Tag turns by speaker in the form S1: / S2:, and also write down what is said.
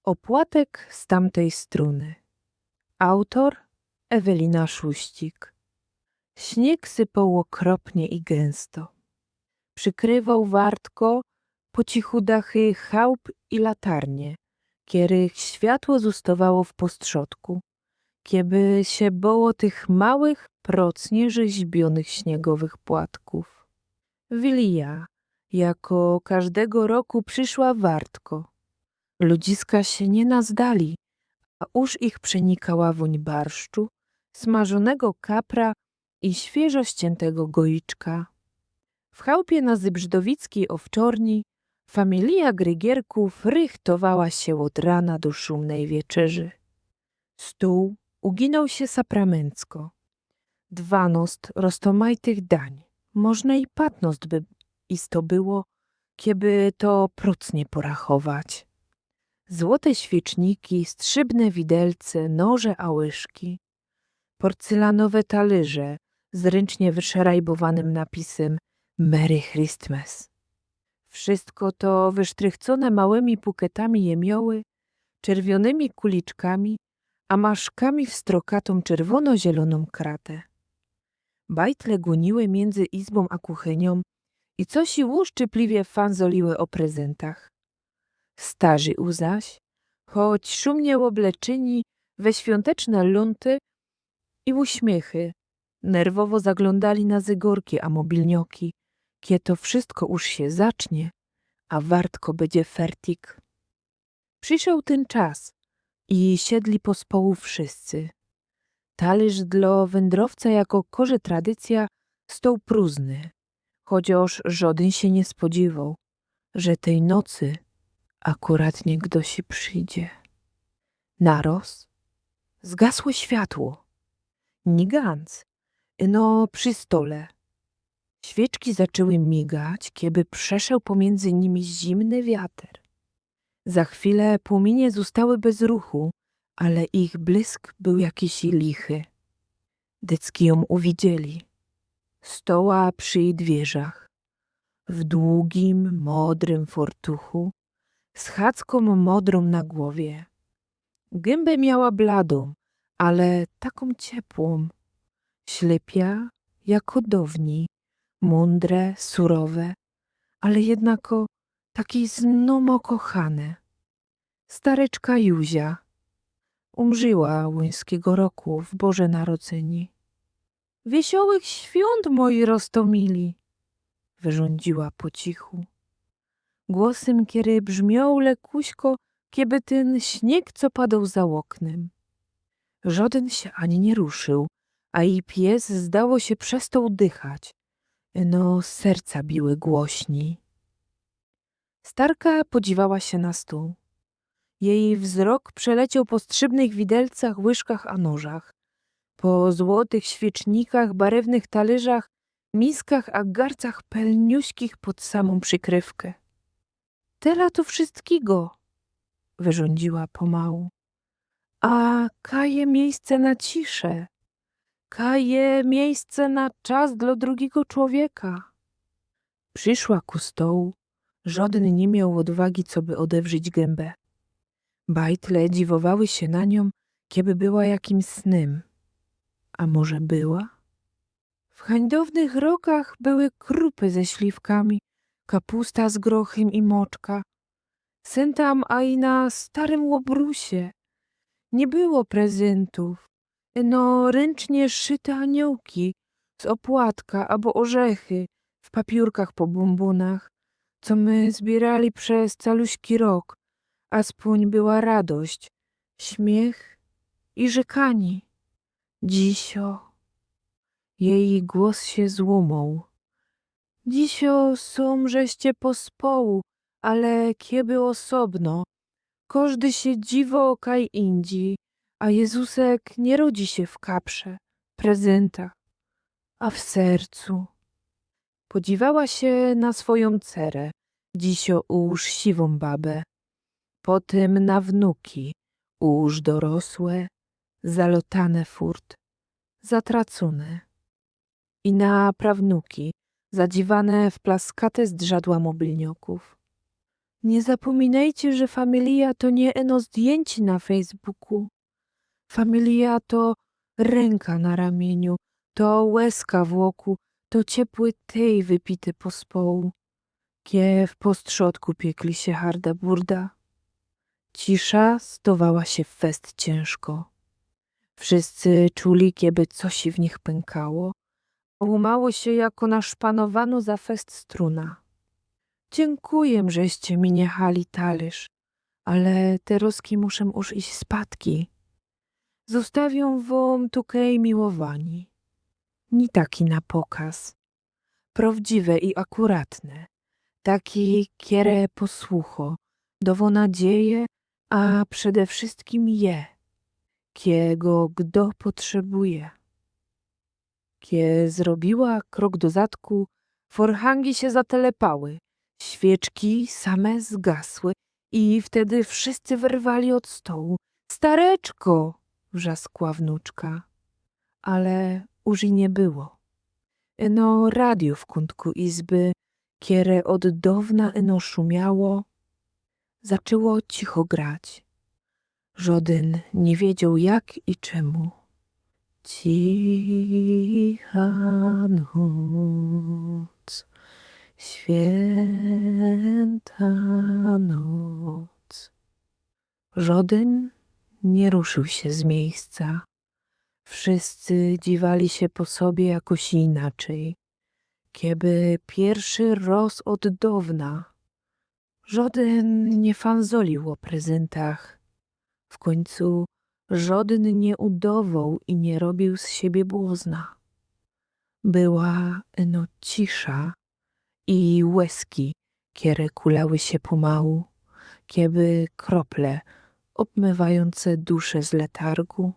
S1: Opłatek z tamtej struny. Autor Ewelina Szuścik. Śnieg sypał okropnie i gęsto. Przykrywał wartko po cichu dachy chałup i latarnie, których światło zostawało w postrzodku, kieby się było tych małych, procnie rzeźbionych śniegowych płatków. Wilia, jako każdego roku przyszła wartko. Ludziska się nie nazdali, a już ich przenikała woń barszczu, smażonego kapra i świeżo ściętego goiczka. W chałupie na Zybrzydowickiej owczorni familia Grygierków rychtowała się od rana do szumnej wieczerzy. Stół uginął się sapramencko. Dwanost roztomajtych dań, można i patnost by isto było, kieby to procnie porachować. Złote świeczniki, strzybne widelce, noże a łyżki, porcelanowe talerze z ręcznie wyszerajbowanym napisem Merry Christmas. Wszystko to wysztrychcone małymi pukietami jemioły, czerwionymi kuliczkami, a maszkami w strokatą czerwono-zieloną kratę. Bajtle goniły między izbą a kuchnią i coś już czypliwie fanzoliły o prezentach. Starzy zaś, choć szumnie obleczyni we świąteczne lunty i uśmiechy, nerwowo zaglądali na zygorki a mobilnioki, kie to wszystko już się zacznie, a wartko będzie fertik. Przyszedł ten czas i siedli pospołu wszyscy. Talerz dla wędrowca jako korze tradycja stał próżny, chociaż żaden się nie spodziewał, że tej nocy akurat nie ktoś przyjdzie. Naroz zgasło światło. Nigans, no przy stole. Świeczki zaczęły migać, kieby przeszedł pomiędzy nimi zimny wiatr. Za chwilę płomienie zostały bez ruchu, ale ich błysk był jakiś lichy. Decki ją uwidzieli. Stoła przy dwierzach, w długim, modrym fortuchu, z chacką modrą na głowie. Gębę miała bladą, ale taką ciepłą. Ślepia jako downi, mądre, surowe, ale jednako takie znomo kochane. Stareczka Józia umrzyła łyńskiego roku w Boże Narodzenie. Wesołych świąt, moi roztomili, wyrządziła po cichu. Głosem, kiedy brzmiał lekuśko, kieby ten śnieg, co padał za oknem. Żaden się ani nie ruszył, a i pies, zdało się, przestał dychać. No, serca biły głośniej. Starka podziwała się na stół. Jej wzrok przeleciał po strzybnych widelcach, łyżkach a nożach, po złotych świecznikach, barewnych talerzach, miskach a garcach pełniuśkich pod samą przykrywkę. Tyle to wszystkiego, wyrządziła pomału. A kaje miejsce na ciszę, kaje miejsce na czas dla drugiego człowieka. Przyszła ku stołu, żaden nie miał odwagi, co by odewrzeć gębę. Bajtle dziwowały się na nią, kieby była jakimś snem. A może była? W hańdownych rokach były krupy ze śliwkami, kapusta z grochem i moczka. Sen tam, a i na starym łobrusie. Nie było prezentów. No ręcznie szyte aniołki z opłatka albo orzechy w papiurkach po bumbunach, co my zbierali przez caluśki rok, a spóń była radość, śmiech i rzekanie. Dzisio. Jej głos się złumał. Dzisio są żeście pospołu, ale kieby osobno. Każdy się dziwo kaj indzi, a Jezusek nie rodzi się w kaprze, prezentach, a w sercu. Podziwała się na swoją cerę, dzisio uż siwą babę, potem na wnuki, uż dorosłe, zalotane furt, zatracone, i na prawnuki, zadziwane w plaskate zdrzadła mobilnioków. Nie zapominajcie, że familia to nie eno zdjęcie na Facebooku. Familia to ręka na ramieniu, to łezka w oku, to ciepły tej wypity po społu. Kie w postrzodku piekli się harda burda. Cisza stowała się w fest ciężko. Wszyscy czuli, kieby coś w nich pękało. Łumało się, jako naszpanowano za fest struna. Dziękuję, żeście mi niechali talerz, ale teroski muszę już iść spadki. Zostawią wam tukej miłowani. Nie taki na pokaz. Prawdziwe i akuratne. Taki, kiere posłucho, dowo nadzieje, a przede wszystkim je, kiego kdo potrzebuje. Kie zrobiła krok do zadku, forhangi się zatelepały, świeczki same zgasły i wtedy wszyscy wyrwali od stołu. Stareczko! Wrzaskła wnuczka. Ale już i nie było. Eno radio w kątku izby, kiere od dawna eno szumiało, zaczęło cicho grać. Żaden nie wiedział jak i czemu. Cicha noc, święta noc. Żaden nie ruszył się z miejsca. Wszyscy dziwali się po sobie jakoś inaczej, kieby pierwszy raz od dawna. Żaden nie fanzolił o prezentach. W końcu żaden nie udawał i nie robił z siebie błozna. Była eno cisza i łezki, kiere kulały się pomału, kieby krople obmywające duszę z letargu.